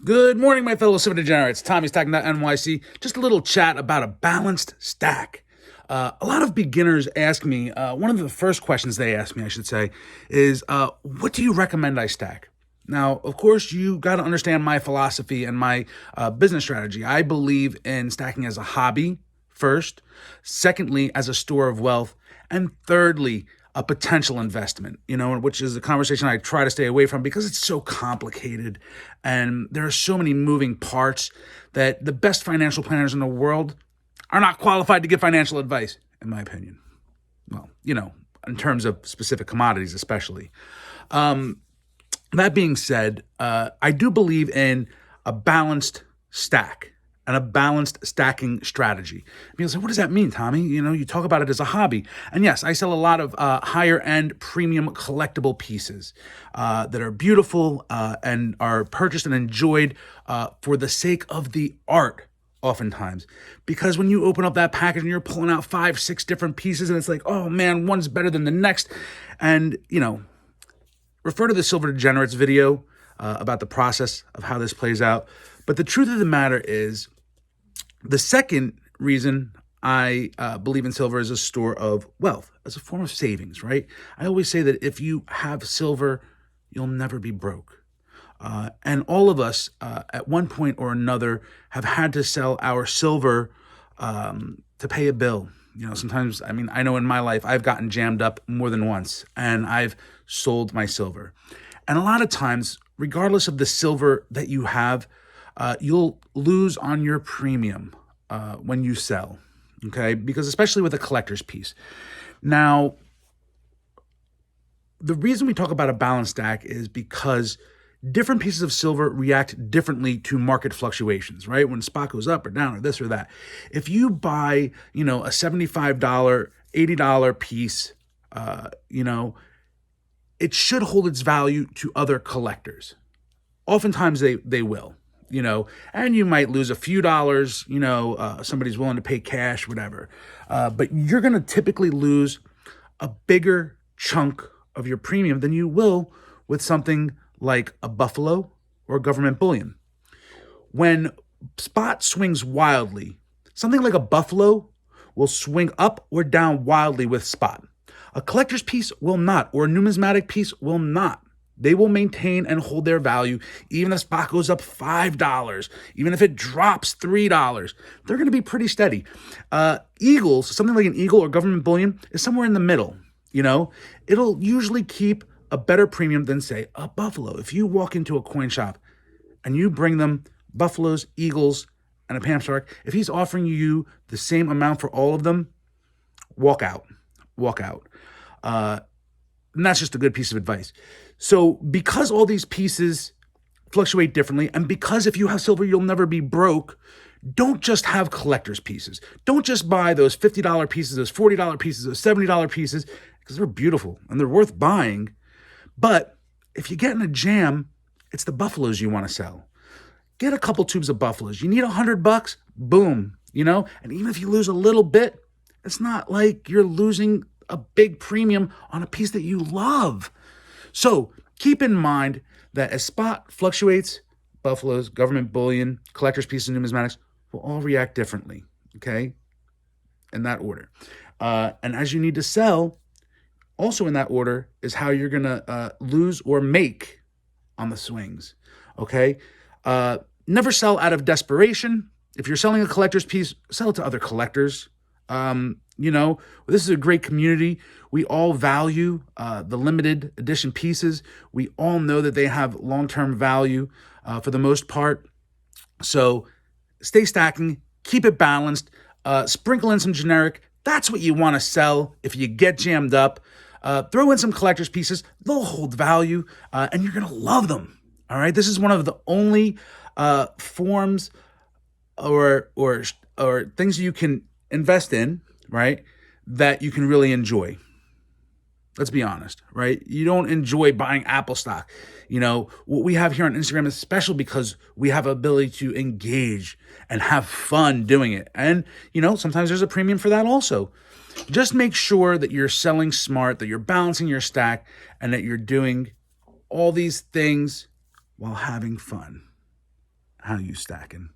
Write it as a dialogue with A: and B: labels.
A: Good morning, my fellow silver degenerates. Tommy's Talking NYC. Just a little chat about a balanced stack. A lot of beginners ask me, one of the first questions they ask me, I should say, is what do you recommend I stack? Now, of course, you got to understand my philosophy and my business strategy. I believe in stacking as a hobby first, secondly, as a store of wealth, and thirdly, a potential investment, which is a conversation I try to stay away from because it's so complicated and there are so many moving parts that the best financial planners in the world are not qualified to give financial advice, in my opinion. Well, in terms of specific commodities, especially. That being said, I do believe in a balanced stack and a balanced stacking strategy. People say, what does that mean, Tommy? You talk about it as a hobby. And yes, I sell a lot of higher end premium collectible pieces that are beautiful and are purchased and enjoyed for the sake of the art oftentimes. Because when you open up that package and you're pulling out 5, 6 different pieces and it's like, oh man, one's better than the next. And, refer to the Silver Degenerates video about the process of how this plays out. But the truth of the matter is, the second reason I believe in silver as a store of wealth, as a form of savings, right? I always say that if you have silver, you'll never be broke. And all of us, at one point or another, have had to sell our silver to pay a bill. Sometimes, I know in my life, I've gotten jammed up more than once, and I've sold my silver. And a lot of times, regardless of the silver that you have, you'll lose on your premium when you sell, okay? Because especially with a collector's piece. Now, the reason we talk about a balanced stack is because different pieces of silver react differently to market fluctuations, right? When spot goes up or down or this or that. If you buy, a $75, $80 piece, it should hold its value to other collectors. Oftentimes they will, and you might lose a few dollars, somebody's willing to pay cash, whatever. But you're going to typically lose a bigger chunk of your premium than you will with something like a buffalo or government bullion. When spot swings wildly, something like a buffalo will swing up or down wildly with spot. A collector's piece will not, or a numismatic piece will not. They will maintain and hold their value even if spot goes up $5, even if it drops $3. They're going to be pretty steady. Eagles, something like an eagle or government bullion, is somewhere in the middle. It'll usually keep a better premium than, say, a buffalo. If you walk into a coin shop and you bring them buffaloes, eagles, and a Pam Shark, if he's offering you the same amount for all of them, walk out. And that's just a good piece of advice. So because all these pieces fluctuate differently, and because if you have silver, you'll never be broke, don't just have collector's pieces. Don't just buy those $50 pieces, those $40 pieces, those $70 pieces, because they're beautiful and they're worth buying. But if you get in a jam, it's the buffaloes you want to sell. Get a couple tubes of buffaloes. You need $100, boom, and even if you lose a little bit, it's not like you're losing a big premium on a piece that you love. So keep in mind that as spot fluctuates, buffaloes, government bullion, collector's pieces, and numismatics will all react differently, okay? In that order. And as you need to sell, also in that order is how you're going to lose or make on the swings, okay? Never sell out of desperation. If you're selling a collector's piece, sell it to other collectors. This is a great community. We all value the limited edition pieces. We all know that they have long-term value for the most part. So stay stacking, keep it balanced, sprinkle in some generic. That's what you want to sell if you get jammed up. Throw in some collector's pieces. They'll hold value, and you're going to love them. All right. This is one of the only forms or things you can invest in, right, that you can really enjoy. Let's be honest, right? You don't enjoy buying Apple stock. What we have here on Instagram is special because we have ability to engage and have fun doing it. And, sometimes there's a premium for that also. Just make sure that you're selling smart, that you're balancing your stack, and that you're doing all these things while having fun. how you stacking?